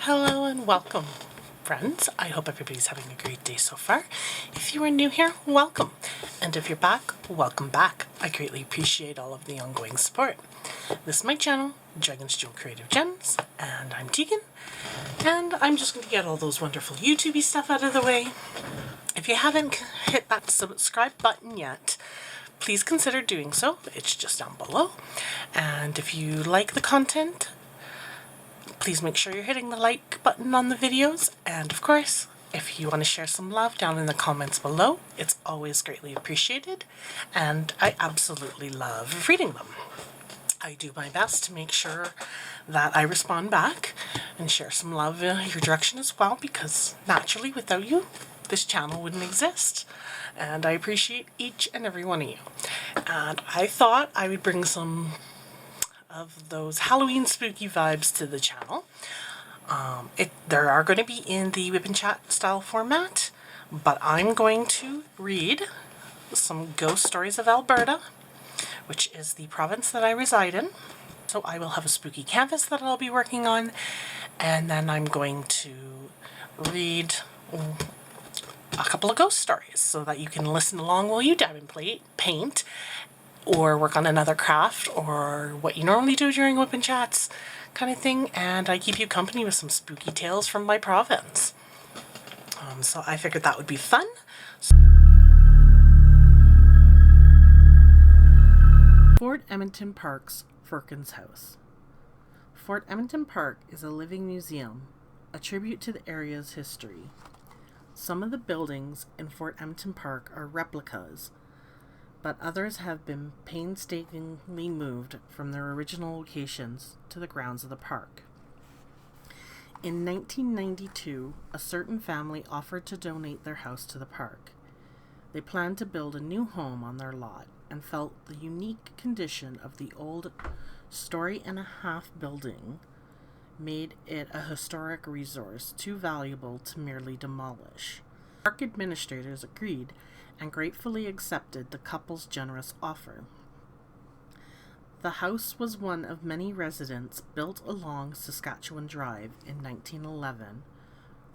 Hello and welcome, friends. I hope everybody's having a great day so far. If you are new here, welcome. And if you're back, welcome back. I greatly appreciate all of the ongoing support. This is my channel, Dragon's Jewel Creative Gems, and I'm Deane. And I'm just going to get all those wonderful YouTubey stuff out of the way. If you haven't hit that subscribe button yet, please consider doing so. It's just down below. And if you like the content, please make sure you're hitting the like button on the videos. And of course, if you want to share some love down in the comments below, it's always greatly appreciated. And I absolutely love reading them. I do my best to make sure that I respond back and share some love in your direction as well, because naturally without you, this channel wouldn't exist. And I appreciate each and every one of you. And I thought I would bring some of those Halloween spooky vibes to the channel. There are going to be in the WIP and Chat style format, but I'm going to read some ghost stories of Alberta, which is the province that I reside in. So I will have a spooky canvas that I'll be working on, and then I'm going to read a couple of ghost stories so that you can listen along while you dab and paint, or work on another craft, or what you normally do during WIP and Chats kind of thing, and I keep you company with some spooky tales from my province. So I figured that would be fun. Fort Edmonton Park's Firkins house. Fort Edmonton Park is a living museum, a tribute to the area's history. Some of the buildings in Fort Edmonton Park are replicas, but others have been painstakingly moved from their original locations to the grounds of the park. In 1992, a certain family offered to donate their house to the park. They planned to build a new home on their lot and felt the unique condition of the old story-and-a-half building made it a historic resource too valuable to merely demolish. Park administrators agreed and gratefully accepted the couple's generous offer. The house was one of many residences built along Saskatchewan Drive in 1911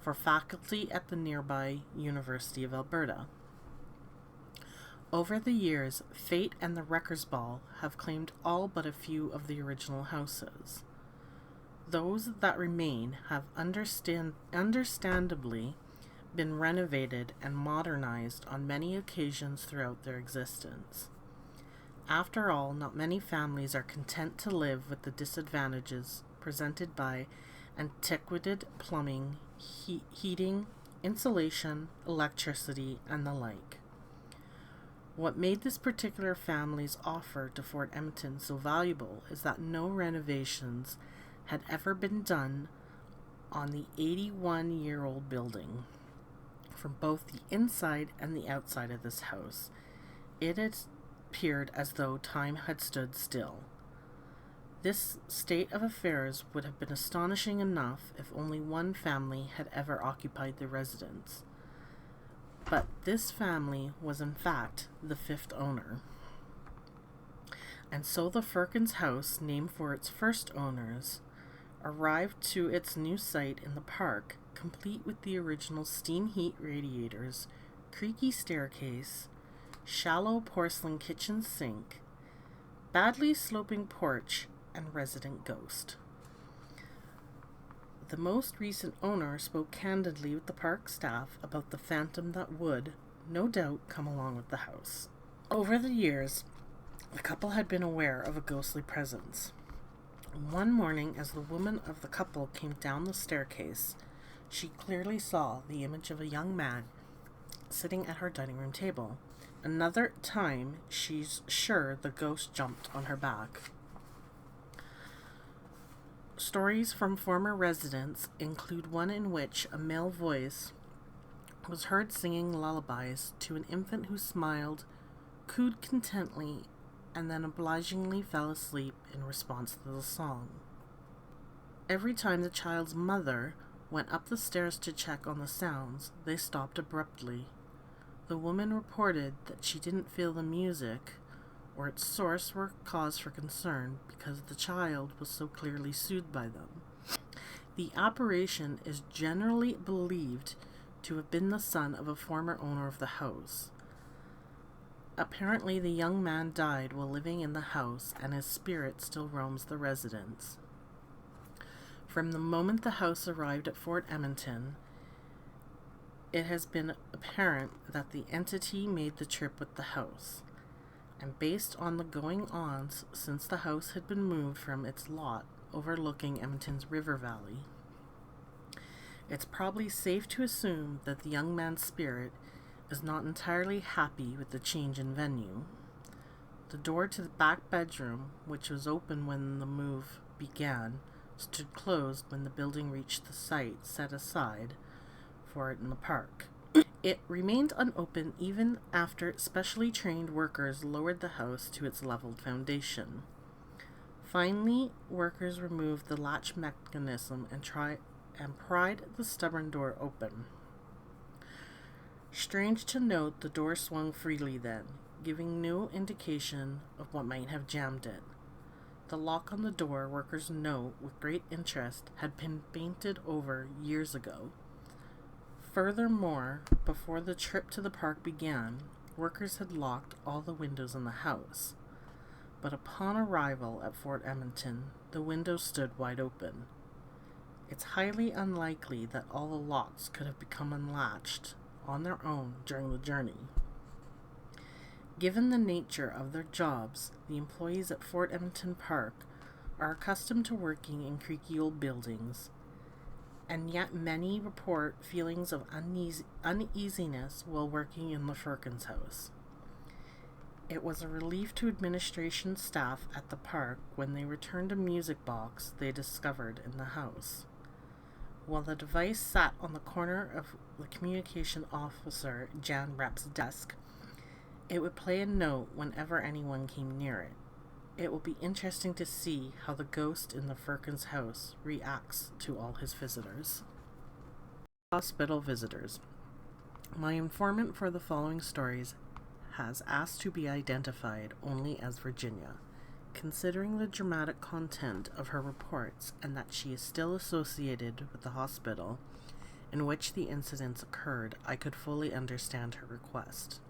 for faculty at the nearby University of Alberta. Over the years, fate and the Wreckers Ball have claimed all but a few of the original houses. Those that remain have understandably been renovated and modernized on many occasions throughout their existence. After all, not many families are content to live with the disadvantages presented by antiquated plumbing, heating, insulation, electricity, and the like. What made this particular family's offer to Fort Edmonton so valuable is that no renovations had ever been done on the 81-year-old building. From both the inside and the outside of this house, it appeared as though time had stood still. This state of affairs would have been astonishing enough if only one family had ever occupied the residence. But this family was in fact the fifth owner. And so the Firkins house, named for its first owners, arrived to its new site in the park, complete with the original steam heat radiators, creaky staircase, shallow porcelain kitchen sink, badly sloping porch, and resident ghost. The most recent owner spoke candidly with the park staff about the phantom that would, no doubt, come along with the house. Over the years, the couple had been aware of a ghostly presence. One morning, as the woman of the couple came down the staircase, she clearly saw the image of a young man sitting at her dining room table. Another time, she's sure the ghost jumped on her back. Stories from former residents include one in which a male voice was heard singing lullabies to an infant who smiled, cooed contently, and then obligingly fell asleep in response to the song. Every time the child's mother went up the stairs to check on the sounds, they stopped abruptly. The woman reported that she didn't feel the music or its source were cause for concern because the child was so clearly soothed by them. The apparition is generally believed to have been the son of a former owner of the house. Apparently, the young man died while living in the house, and his spirit still roams the residence. From the moment the house arrived at Fort Edmonton, it has been apparent that the entity made the trip with the house, and based on the going-ons since the house had been moved from its lot overlooking Edmonton's river valley, it's probably safe to assume that the young man's spirit is not entirely happy with the change in venue. The door to the back bedroom, which was open when the move began, stood closed when the building reached the site set aside for it in the park. It remained unopened even after specially trained workers lowered the house to its leveled foundation. Finally, workers removed the latch mechanism and pried the stubborn door open. Strange to note, the door swung freely then, giving no indication of what might have jammed it. The lock on the door, workers note with great interest, had been painted over years ago. Furthermore, before the trip to the park began, workers had locked all the windows in the house. But upon arrival at Fort Edmonton, the windows stood wide open. It's highly unlikely that all the locks could have become unlatched on their own during the journey. Given the nature of their jobs, the employees at Fort Edmonton Park are accustomed to working in creaky old buildings, and yet many report feelings of uneasiness while working in the Firkins house. It was a relief to administration staff at the park when they returned a music box they discovered in the house. While the device sat on the corner of the communication officer Jan Rep's desk, it would play a note whenever anyone came near it. It will be interesting to see how the ghost in the Firkins house reacts to all his visitors. Hospital visitors. My informant for the following stories has asked to be identified only as Virginia. Considering the dramatic content of her reports and that she is still associated with the hospital in which the incidents occurred, I could fully understand her request.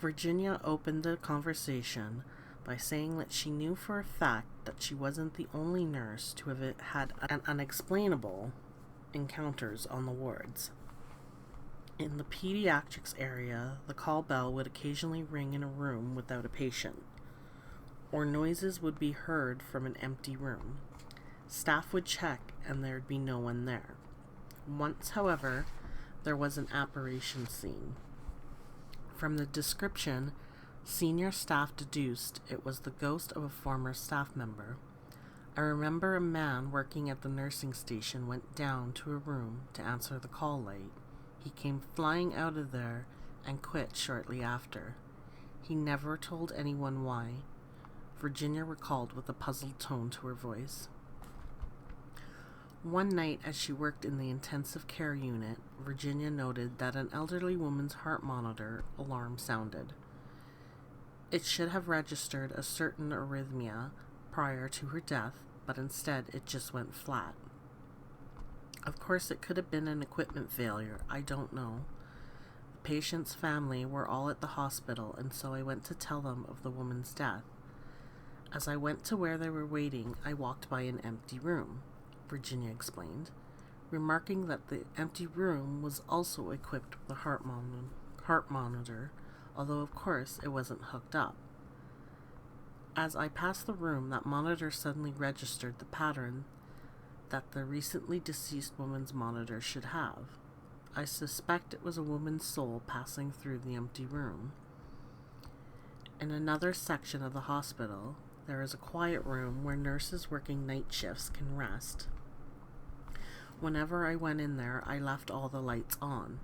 Virginia opened the conversation by saying that she knew for a fact that she wasn't the only nurse to have had unexplainable encounters on the wards. In the pediatrics area, the call bell would occasionally ring in a room without a patient, or noises would be heard from an empty room. Staff would check and there'd be no one there. Once, however, there was an apparition seen. From the description, senior staff deduced it was the ghost of a former staff member. I remember a man working at the nursing station went down to a room to answer the call light. He came flying out of there and quit shortly after. He never told anyone why. Virginia recalled with a puzzled tone to her voice. One night as she worked in the intensive care unit, Virginia noted that an elderly woman's heart monitor alarm sounded. It should have registered a certain arrhythmia prior to her death, but instead it just went flat. Of course, it could have been an equipment failure, I don't know. The patient's family were all at the hospital, and so I went to tell them of the woman's death. As I went to where they were waiting, I walked by an empty room, Virginia explained, remarking that the empty room was also equipped with a heart monitor, although of course it wasn't hooked up. As I passed the room, that monitor suddenly registered the pattern that the recently deceased woman's monitor should have. I suspect it was a woman's soul passing through the empty room. In another section of the hospital, there is a quiet room where nurses working night shifts can rest. Whenever I went in there, I left all the lights on.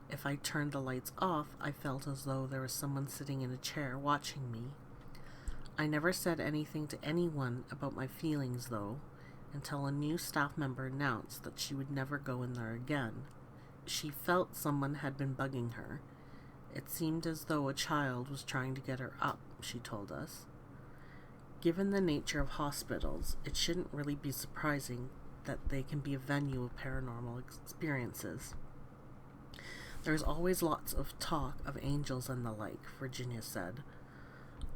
If I turned the lights off, I felt as though there was someone sitting in a chair watching me. I never said anything to anyone about my feelings, though, until a new staff member announced that she would never go in there again. She felt someone had been bugging her. It seemed as though a child was trying to get her up, she told us. Given the nature of hospitals, it shouldn't really be surprising that they can be a venue of paranormal experiences. There's always lots of talk of angels and the like, Virginia said.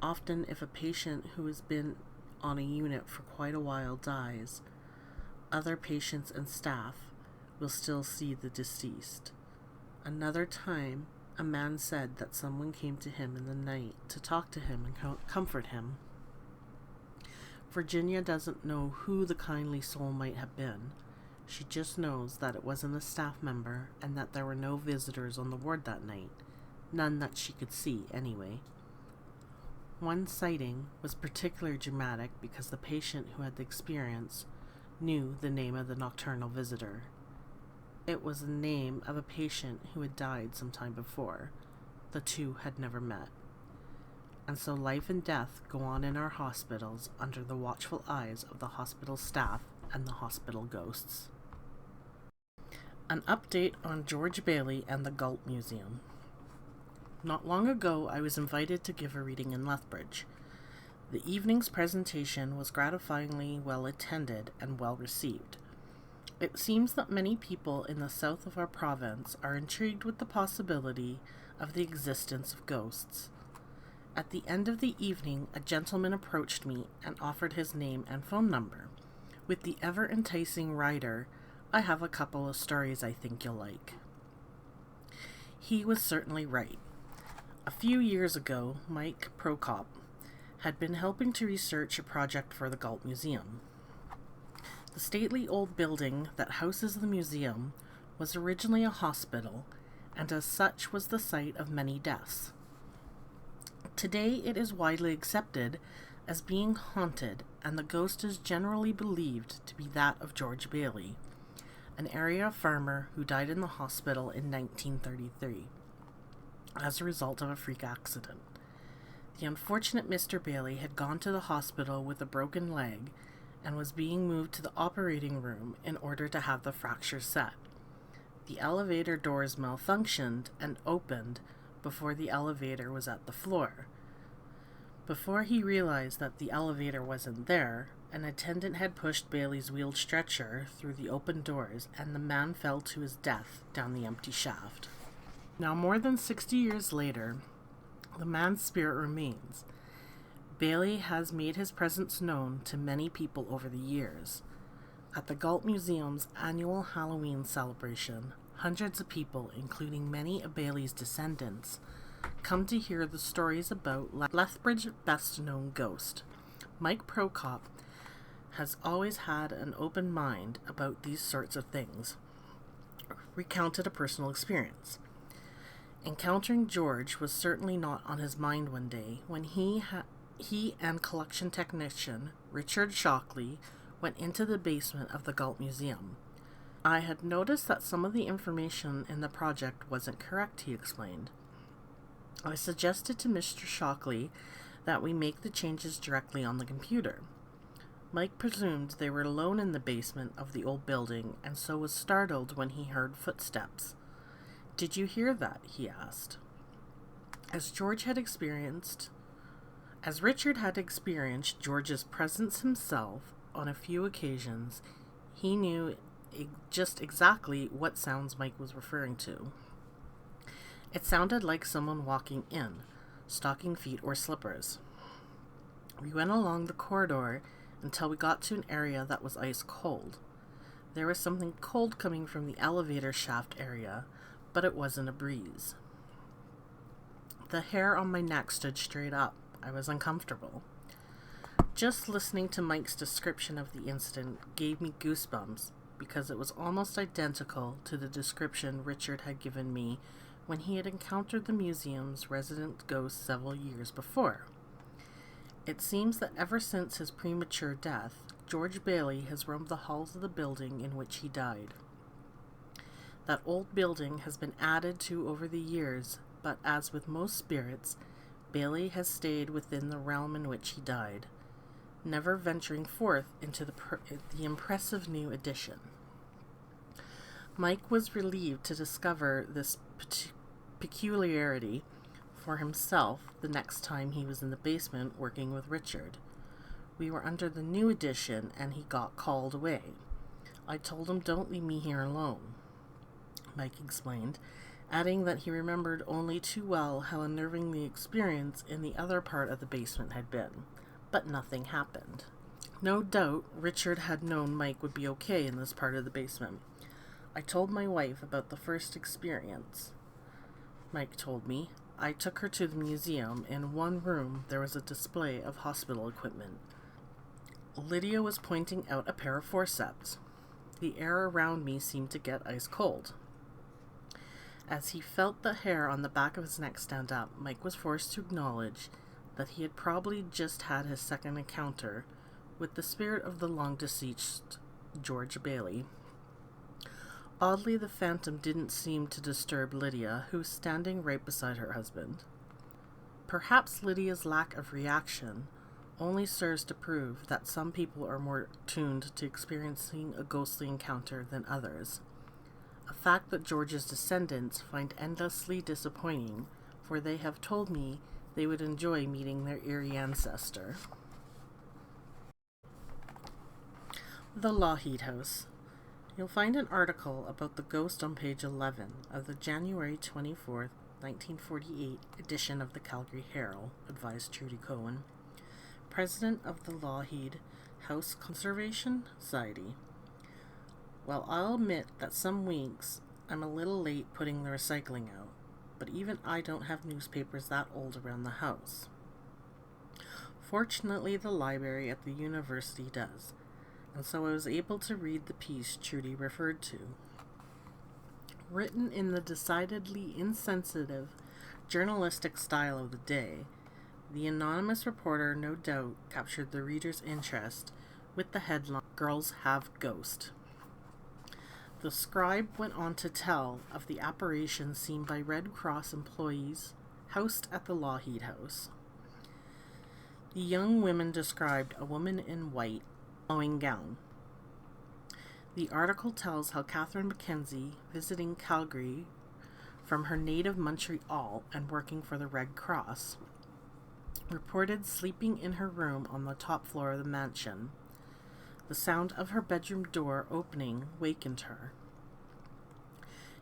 Often, if a patient who has been on a unit for quite a while dies, other patients and staff will still see the deceased. Another time, a man said that someone came to him in the night to talk to him and comfort him. Virginia doesn't know who the kindly soul might have been. She just knows that it wasn't a staff member and that there were no visitors on the ward that night. None that she could see, anyway. One sighting was particularly dramatic because the patient who had the experience knew the name of the nocturnal visitor. It was the name of a patient who had died some time before. The two had never met. And so life and death go on in our hospitals under the watchful eyes of the hospital staff and the hospital ghosts. An update on George Bailey and the Galt Museum. Not long ago, I was invited to give a reading in Lethbridge. The evening's presentation was gratifyingly well attended and well received. It seems that many people in the south of our province are intrigued with the possibility of the existence of ghosts. At the end of the evening, a gentleman approached me and offered his name and phone number. With the ever-enticing writer, I have a couple of stories I think you'll like. He was certainly right. A few years ago, Mike Prokop had been helping to research a project for the Galt Museum. The stately old building that houses the museum was originally a hospital, and as such was the site of many deaths. Today it is widely accepted as being haunted, and the ghost is generally believed to be that of George Bailey, an area farmer who died in the hospital in 1933 as a result of a freak accident. The unfortunate Mr. Bailey had gone to the hospital with a broken leg and was being moved to the operating room in order to have the fracture set. The elevator doors malfunctioned and opened before the elevator was at the floor. Before he realized that the elevator wasn't there, an attendant had pushed Bailey's wheeled stretcher through the open doors, and the man fell to his death down the empty shaft. Now, more than 60 years later, the man's spirit remains. Bailey has made his presence known to many people over the years. At the Galt Museum's annual Halloween celebration, hundreds of people, including many of Bailey's descendants, come to hear the stories about Lethbridge's best-known ghost. Mike Prokop has always had an open mind about these sorts of things, recounted a personal experience. Encountering George was certainly not on his mind one day when he and collection technician Richard Shockley went into the basement of the Galt Museum. I had noticed that some of the information in the project wasn't correct, he explained. I suggested to Mr. Shockley that we make the changes directly on the computer. Mike presumed they were alone in the basement of the old building, and so was startled when he heard footsteps. "Did you hear that?" he asked. As Richard had experienced George's presence himself on a few occasions, he knew just exactly what sounds Mike was referring to. It sounded like someone walking in, stocking feet or slippers. We went along the corridor until we got to an area that was ice cold. There was something cold coming from the elevator shaft area, but it wasn't a breeze. The hair on my neck stood straight up. I was uncomfortable. Just listening to Mike's description of the incident gave me goosebumps because it was almost identical to the description Richard had given me when he had encountered the museum's resident ghost several years before. It seems that ever since his premature death, George Bailey has roamed the halls of the building in which he died. That old building has been added to over the years, but as with most spirits, Bailey has stayed within the realm in which he died, never venturing forth into the impressive new addition. Mike was relieved to discover this peculiarity for himself the next time he was in the basement working with Richard. We were under the new addition and he got called away. I told him don't leave me here alone, Mike explained, adding that he remembered only too well how unnerving the experience in the other part of the basement had been. But nothing happened. No doubt Richard had known Mike would be okay in this part of the basement. I told my wife about the first experience, Mike told me. I took her to the museum. In one room there was a display of hospital equipment. Lydia was pointing out a pair of forceps. The air around me seemed to get ice cold. As he felt the hair on the back of his neck stand up, Mike was forced to acknowledge that he had probably just had his second encounter with the spirit of the long-deceased George Bailey. Oddly, the phantom didn't seem to disturb Lydia, who was standing right beside her husband. Perhaps Lydia's lack of reaction only serves to prove that some people are more tuned to experiencing a ghostly encounter than others. A fact that George's descendants find endlessly disappointing, for they have told me they would enjoy meeting their eerie ancestor. The Lougheed House. You'll find an article about the ghost on page 11 of the January 24th, 1948 edition of the Calgary Herald, advised Trudy Cohen, president of the Lougheed House Conservation Society. Well, I'll admit that some weeks I'm a little late putting the recycling out, but even I don't have newspapers that old around the house. Fortunately, the library at the university does, and so I was able to read the piece Trudy referred to. Written in the decidedly insensitive journalistic style of the day, the anonymous reporter no doubt captured the reader's interest with the headline, "Girls Have Ghost." The scribe went on to tell of the apparition seen by Red Cross employees housed at the Lougheed House. The young women described a woman in white, flowing gown. The article tells how Catherine Mackenzie, visiting Calgary from her native Montreal and working for the Red Cross, reported sleeping in her room on the top floor of the mansion. The sound of her bedroom door opening wakened her.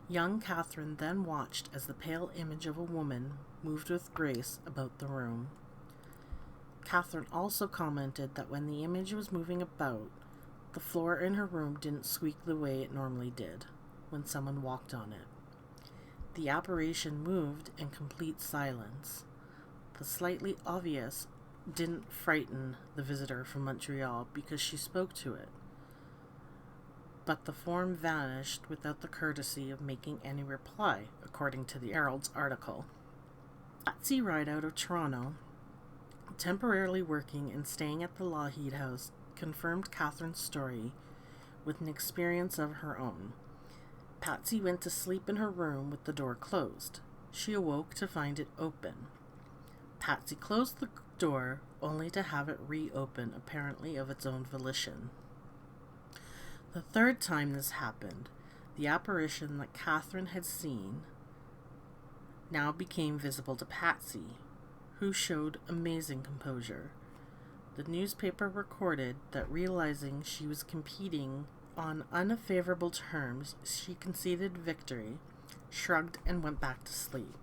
Young Catherine then watched as the pale image of a woman moved with grace about the room. Catherine also commented that when the image was moving about, the floor in her room didn't squeak the way it normally did when someone walked on it. The apparition moved in complete silence. The slightly obvious didn't frighten the visitor from Montreal because she spoke to it, but the form vanished without the courtesy of making any reply, according to the Herald's article. Patsy Ride out of Toronto, temporarily working and staying at the Lougheed House, confirmed Catherine's story with an experience of her own. Patsy went to sleep in her room with the door closed. She awoke to find it open. Patsy closed the door only to have it reopen, apparently of its own volition. The third time this happened, the apparition that Catherine had seen now became visible to Patsy, who showed amazing composure. The newspaper recorded that, realizing she was competing on unfavorable terms, she conceded victory, shrugged, and went back to sleep.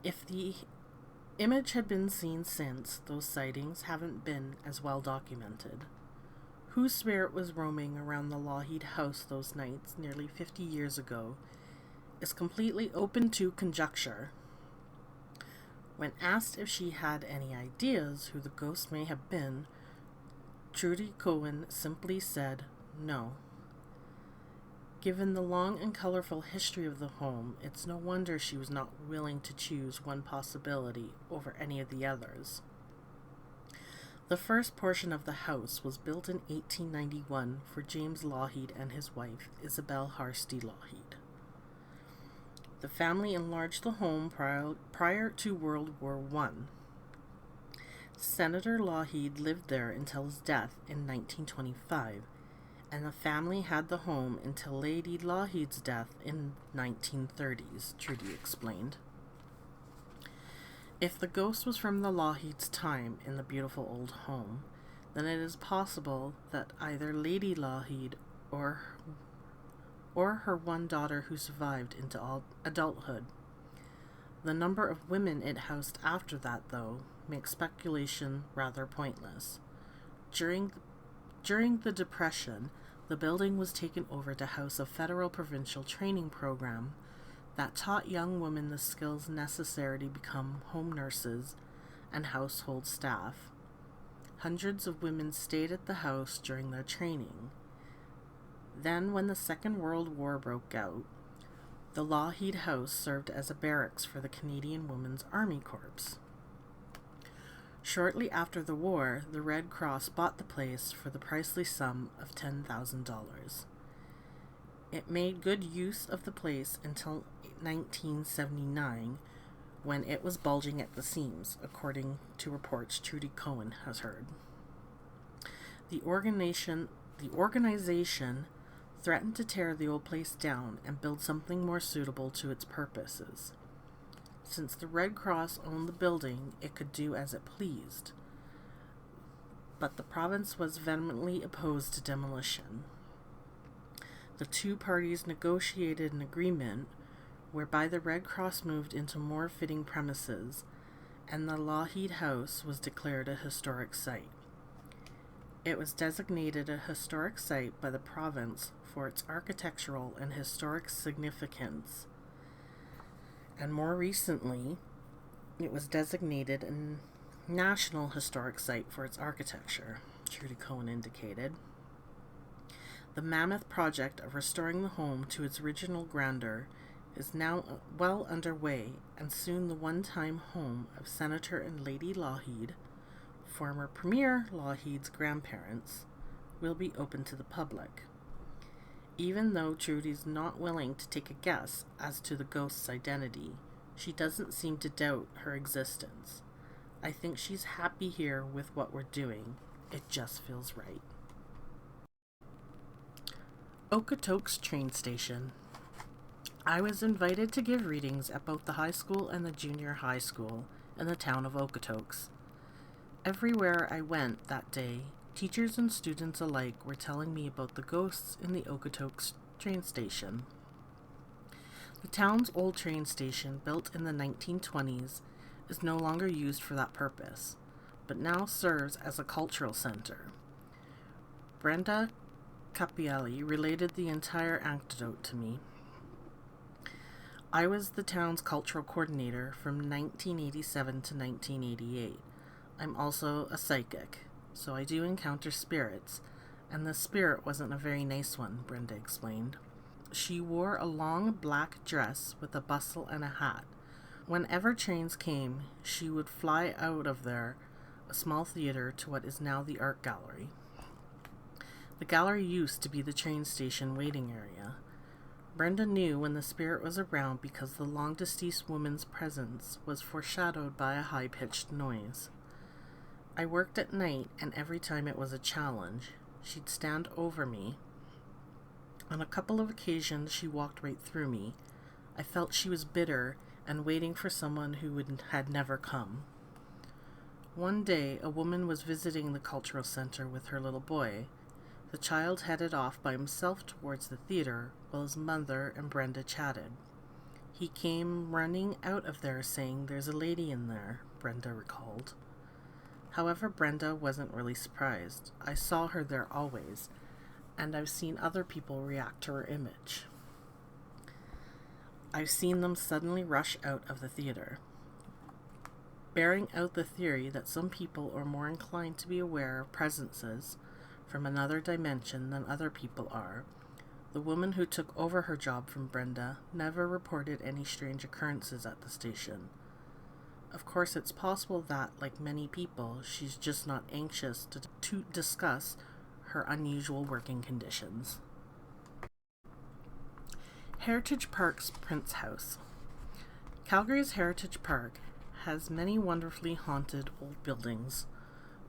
If the image had been seen since, those sightings haven't been as well documented. Whose spirit was roaming around the Lougheed House those nights nearly 50 years ago is completely open to conjecture. When asked if she had any ideas who the ghost may have been, Trudy Cohen simply said no. Given the long and colorful history of the home, it's no wonder she was not willing to choose one possibility over any of the others. The first portion of the house was built in 1891 for James Lougheed and his wife, Isabel Harsty Lougheed. The family enlarged the home prior to World War I. Senator Lougheed lived there until his death in 1925, and the family had the home until Lady Lougheed's death in 1930s, Trudy explained. If the ghost was from the Lougheed's time in the beautiful old home, then it is possible that either Lady Lougheed or her one daughter who survived into adulthood. The number of women it housed after that, though, makes speculation rather pointless. During the Depression, the building was taken over to house a federal provincial training program that taught young women the skills necessary to become home nurses and household staff. Hundreds of women stayed at the house during their training. Then, when the Second World War broke out, the Lougheed House served as a barracks for the Canadian Women's Army Corps. Shortly after the war, the Red Cross bought the place for the princely sum of $10,000. It made good use of the place until 1979, when it was bulging at the seams, according to reports Trudy Cohen has heard. The organization threatened to tear the old place down and build something more suitable to its purposes. Since the Red Cross owned the building, it could do as it pleased. But the province was vehemently opposed to demolition. The two parties negotiated an agreement whereby the Red Cross moved into more fitting premises, and the Lougheed House was declared a historic site. It was designated a historic site by the province for its architectural and historic significance, and more recently, it was designated a National Historic Site for its architecture, Trudy Cohen indicated. The mammoth project of restoring the home to its original grandeur is now well underway, and soon the one-time home of Senator and Lady Lougheed, former Premier Lougheed's grandparents, will be open to the public. Even though Trudy's not willing to take a guess as to the ghost's identity, she doesn't seem to doubt her existence. I think she's happy here with what we're doing. It just feels right. Okotoks train station. I was invited to give readings at both the high school and the junior high school in the town of Okotoks. Everywhere I went that day, teachers and students alike were telling me about the ghosts in the Okotoks train station. The town's old train station, built in the 1920s, is no longer used for that purpose, but now serves as a cultural center. Brenda Capielli related the entire anecdote to me. I was the town's cultural coordinator from 1987 to 1988. I'm also a psychic, so I do encounter spirits, and the spirit wasn't a very nice one, Brenda explained. She wore a long black dress with a bustle and a hat. Whenever trains came, she would fly out of there, a small theater, to what is now the art gallery. The gallery used to be the train station waiting area. Brenda knew when the spirit was around because the long-deceased woman's presence was foreshadowed by a high-pitched noise. I worked at night, and every time it was a challenge, she'd stand over me. On a couple of occasions, she walked right through me. I felt she was bitter and waiting for someone who had never come. One day, a woman was visiting the cultural center with her little boy. The child headed off by himself towards the theater while his mother and Brenda chatted. He came running out of there saying, "There's a lady in there," Brenda recalled. However, Brenda wasn't really surprised. I saw her there always, and I've seen other people react to her image. I've seen them suddenly rush out of the theater. Bearing out the theory that some people are more inclined to be aware of presences from another dimension than other people are, the woman who took over her job from Brenda never reported any strange occurrences at the station. Of course, it's possible that, like many people, she's just not anxious to discuss her unusual working conditions. Heritage Park's Prince House. Calgary's Heritage Park has many wonderfully haunted old buildings.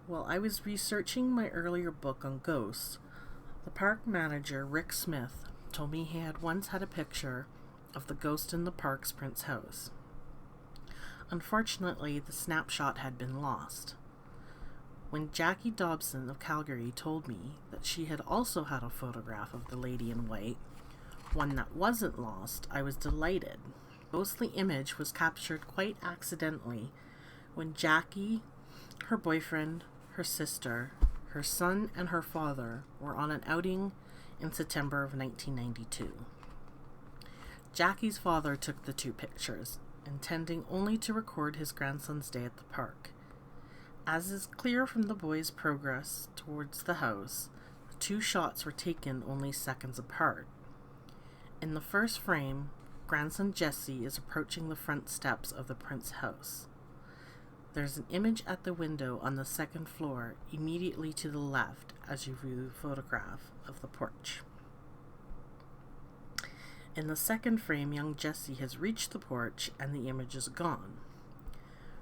While I was researching my earlier book on ghosts, the park manager, Rick Smith, told me he had once had a picture of the ghost in the park's Prince House. Unfortunately, the snapshot had been lost. When Jackie Dobson of Calgary told me that she had also had a photograph of the lady in white, one that wasn't lost, I was delighted. The ghostly image was captured quite accidentally when Jackie, her boyfriend, her sister, her son, and her father were on an outing in September of 1992. Jackie's father took the 2 pictures, intending only to record his grandson's day at the park. As is clear from the boys' progress towards the house, the 2 shots were taken only seconds apart. In the first frame, grandson Jesse is approaching the front steps of the Prince house. There's an image at the window on the 2nd floor immediately to the left as you view the photograph of the porch. In the 2nd frame, young Jessie has reached the porch and the image is gone.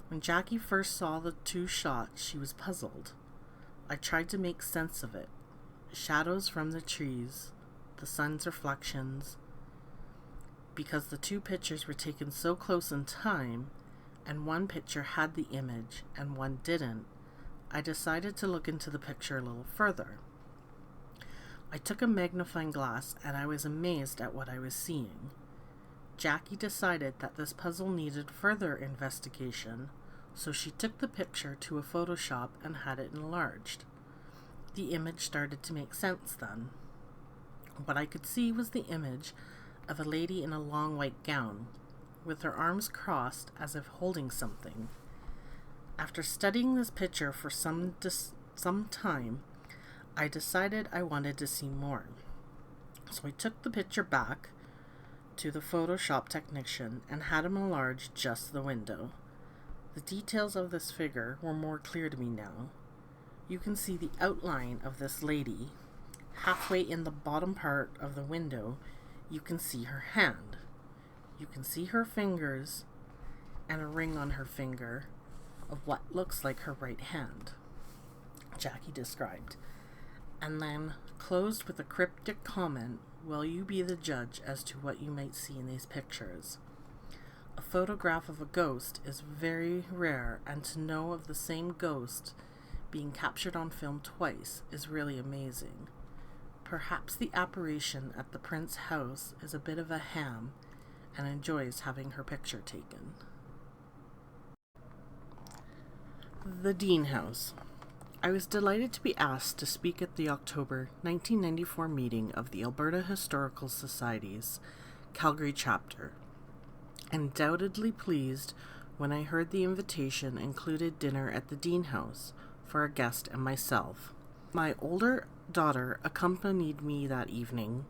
When Jackie first saw the 2 shots, she was puzzled. I tried to make sense of it. Shadows from the trees, the sun's reflections. Because the 2 pictures were taken so close in time, and one picture had the image and one didn't, I decided to look into the picture a little further. I took a magnifying glass and I was amazed at what I was seeing. Jackie decided that this puzzle needed further investigation, so she took the picture to a Photoshop and had it enlarged. The image started to make sense then. What I could see was the image of a lady in a long white gown, with her arms crossed as if holding something. After studying this picture for some time, I decided I wanted to see more. So I took the picture back to the Photoshop technician and had him enlarge just the window. The details of this figure were more clear to me now. You can see the outline of this lady. Halfway in the bottom part of the window, you can see her hand. You can see her fingers and a ring on her finger of what looks like her right hand, Jackie described, and then closed with a cryptic comment, "Will you be the judge as to what you might see in these pictures?" A photograph of a ghost is very rare, and to know of the same ghost being captured on film twice is really amazing. Perhaps the apparition at the Prince house is a bit of a ham and enjoys having her picture taken. The Deane House. I was delighted to be asked to speak at the October 1994 meeting of the Alberta Historical Society's Calgary chapter. Undoubtedly pleased when I heard the invitation included dinner at the Deane House for a guest and myself. My older daughter accompanied me that evening,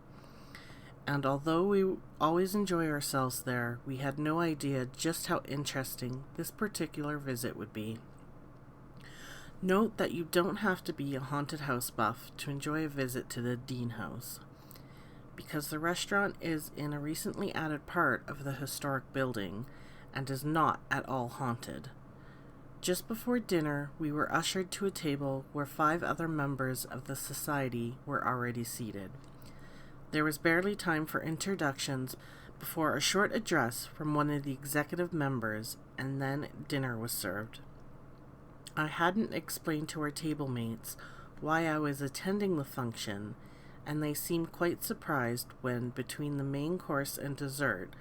and although we always enjoy ourselves there, we had no idea just how interesting this particular visit would be. Note that you don't have to be a haunted house buff to enjoy a visit to the Deane House, because the restaurant is in a recently added part of the historic building and is not at all haunted. Just before dinner, we were ushered to a table where 5 other members of the society were already seated. There was barely time for introductions before a short address from one of the executive members, and then dinner was served. I hadn't explained to our table mates why I was attending the function, and they seemed quite surprised when, between the main course and dessert,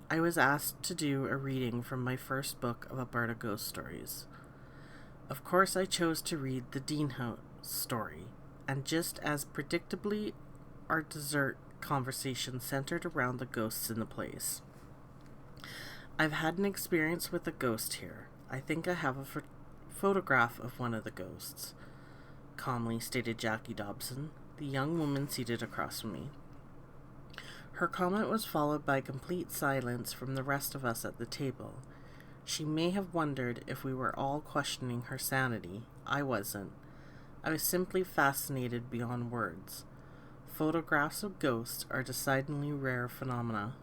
I was asked to do a reading from my first book of Alberta ghost stories. Of course, I chose to read the Deane House story, and just as predictably, our dessert conversation centered around the ghosts in the place. I've had an experience with a ghost here. I think I have a photograph of one of the ghosts, calmly stated Jackie Dobson, the young woman seated across from me. Her comment was followed by complete silence from the rest of us at the table. She may have wondered if we were all questioning her sanity. I wasn't. I was simply fascinated beyond words. Photographs of ghosts are decidedly rare phenomena.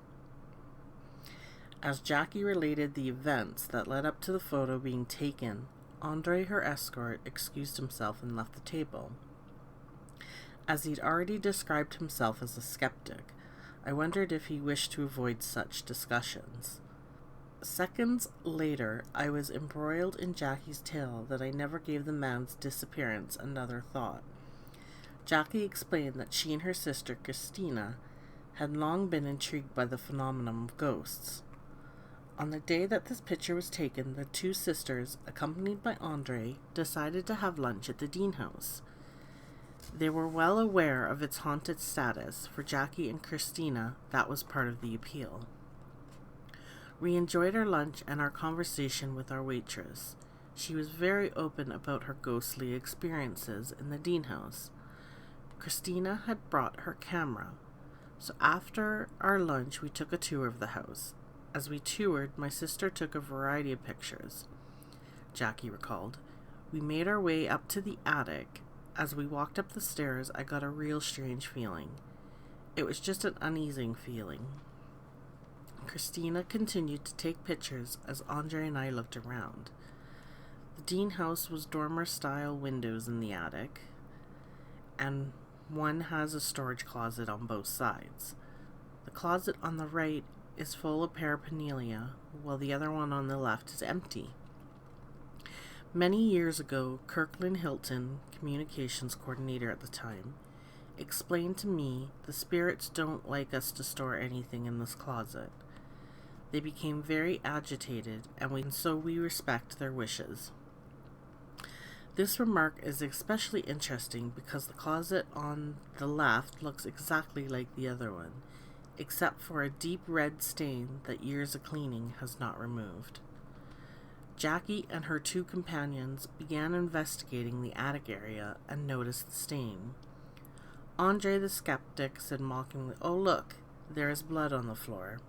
As Jackie related the events that led up to the photo being taken, Andre, her escort, excused himself and left the table. As he'd already described himself as a skeptic, I wondered if he wished to avoid such discussions. Seconds later, I was embroiled in Jackie's tale that I never gave the man's disappearance another thought. Jackie explained that she and her sister, Christina, had long been intrigued by the phenomenon of ghosts. On the day that this picture was taken, the two sisters, accompanied by Andre, decided to have lunch at the Deane house. They were well aware of its haunted status. For Jackie and Christina, that was part of the appeal. We enjoyed our lunch and our conversation with our waitress. She was very open about her ghostly experiences in the Deane house. Christina had brought her camera, so after our lunch we took a tour of the house. As we toured, my sister took a variety of pictures. Jackie recalled, "We made our way up to the attic. As we walked up the stairs, I got a real strange feeling. It was just an uneasy feeling." Christina continued to take pictures as Andre and I looked around. The Deane house was dormer-style windows in the attic, and one has a storage closet on both sides. The closet on the right is full of paraphernalia, while the other one on the left is empty. Many years ago, Kirkland Hilton, communications coordinator at the time, explained to me the spirits don't like us to store anything in this closet. They became very agitated, and so we respect their wishes. This remark is especially interesting because the closet on the left looks exactly like the other one, except for a deep red stain that years of cleaning has not removed. Jackie and her two companions began investigating the attic area and noticed the stain. Andre the skeptic said mockingly, "Oh look, there is blood on the floor."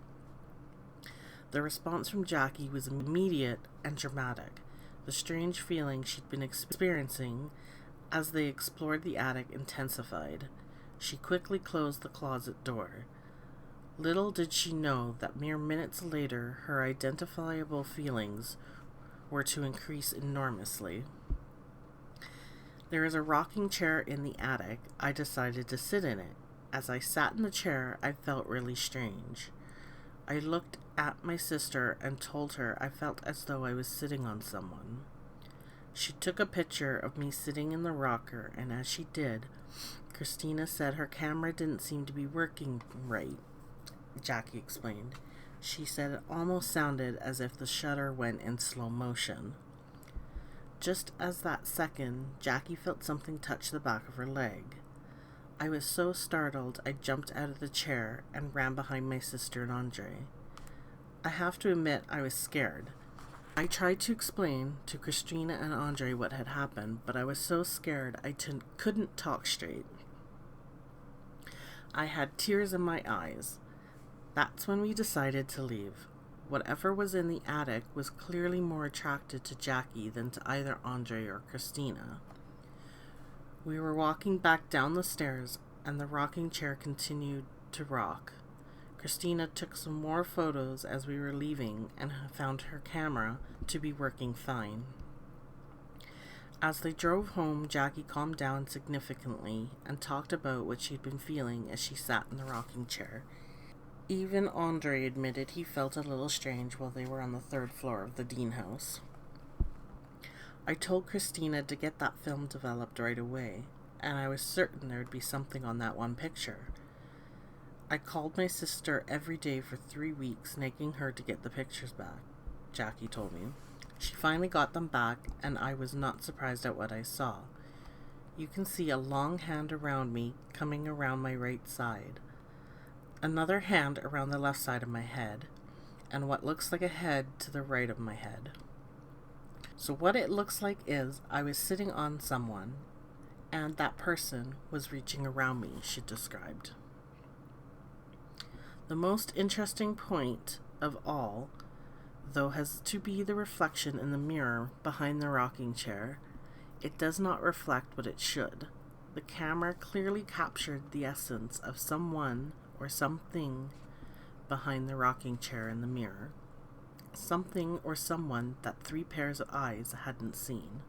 The response from Jackie was immediate and dramatic. The strange feeling she'd been experiencing as they explored the attic intensified. She quickly closed the closet door. Little did she know that mere minutes later her identifiable feelings were to increase enormously. There is a rocking chair in the attic. I decided to sit in it. As I sat in the chair, I felt really strange. I looked at my sister and told her I felt as though I was sitting on someone. She took a picture of me sitting in the rocker, and as she did, Christina said her camera didn't seem to be working right. Jackie explained. She said it almost sounded as if the shutter went in slow motion. Just as that second, Jackie felt something touch the back of her leg. I was so startled I jumped out of the chair and ran behind my sister and Andre. I have to admit I was scared. I tried to explain to Christina and Andre what had happened, but I was so scared I couldn't talk straight. I had tears in my eyes. That's when we decided to leave. Whatever was in the attic was clearly more attracted to Jackie than to either Andre or Christina. We were walking back down the stairs, and the rocking chair continued to rock. Christina took some more photos as we were leaving and found her camera to be working fine. As they drove home, Jackie calmed down significantly and talked about what she'd been feeling as she sat in the rocking chair. Even Andre admitted he felt a little strange while they were on the third floor of the Deane house. I told Christina to get that film developed right away, and I was certain there would be something on that one picture. I called my sister every day for 3 weeks, nagging her to get the pictures back, Jackie told me. She finally got them back, and I was not surprised at what I saw. You can see a long hand around me coming around my right side, another hand around the left side of my head, and what looks like a head to the right of my head. So what it looks like is I was sitting on someone, and that person was reaching around me, she described. The most interesting point of all, though, has to be the reflection in the mirror behind the rocking chair. It does not reflect what it should. The camera clearly captured the essence of someone or something behind the rocking chair in the mirror. Something or someone that 3 pairs of eyes hadn't seen.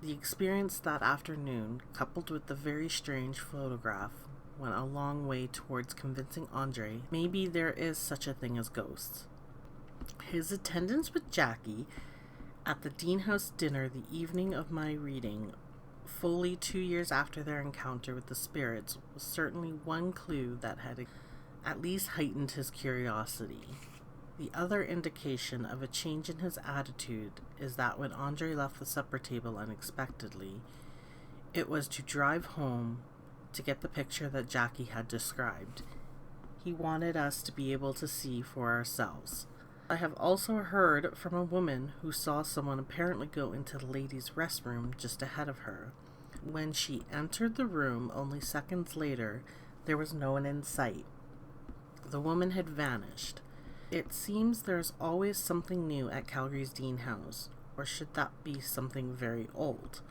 The experience that afternoon, coupled with the very strange photograph, went a long way towards convincing Andre maybe there is such a thing as ghosts. His attendance with Jackie at the Deane House dinner the evening of my reading, fully 2 years after their encounter with the spirits, was certainly one clue that had at least heightened his curiosity. The other indication of a change in his attitude is that when Andre left the supper table unexpectedly, it was to drive home to get the picture that Jackie had described. He wanted us to be able to see for ourselves. I have also heard from a woman who saw someone apparently go into the ladies' restroom just ahead of her. When she entered the room only seconds later, there was no one in sight. The woman had vanished. It seems there's always something new at Calgary's Deane House, or should that be something very old?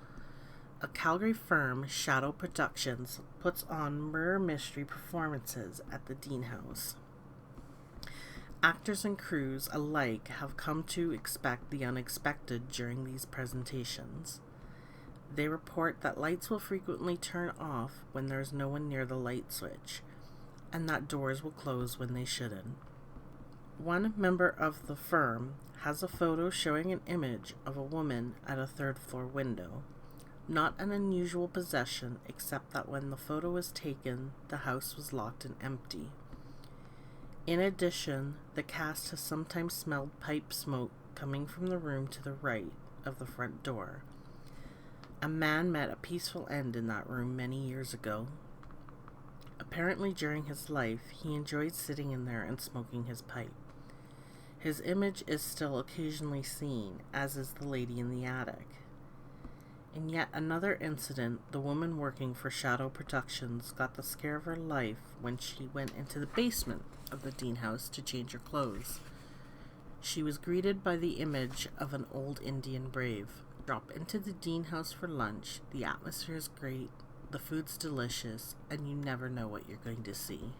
A Calgary firm, Shadow Productions, puts on murder mystery performances at the Deane House. Actors and crews alike have come to expect the unexpected during these presentations. They report that lights will frequently turn off when there's no one near the light switch, and that doors will close when they shouldn't. One member of the firm has a photo showing an image of a woman at a third-floor window. Not an unusual possession, except that when the photo was taken, the house was locked and empty. In addition, the cast has sometimes smelled pipe smoke coming from the room to the right of the front door. A man met a peaceful end in that room many years ago. Apparently during his life, he enjoyed sitting in there and smoking his pipe. His image is still occasionally seen, as is the lady in the attic. In yet another incident, the woman working for Shadow Productions got the scare of her life when she went into the basement of the Deane House to change her clothes. She was greeted by the image of an old Indian brave. Drop into the Deane House for lunch, the atmosphere is great, the food's delicious, and you never know what you're going to see.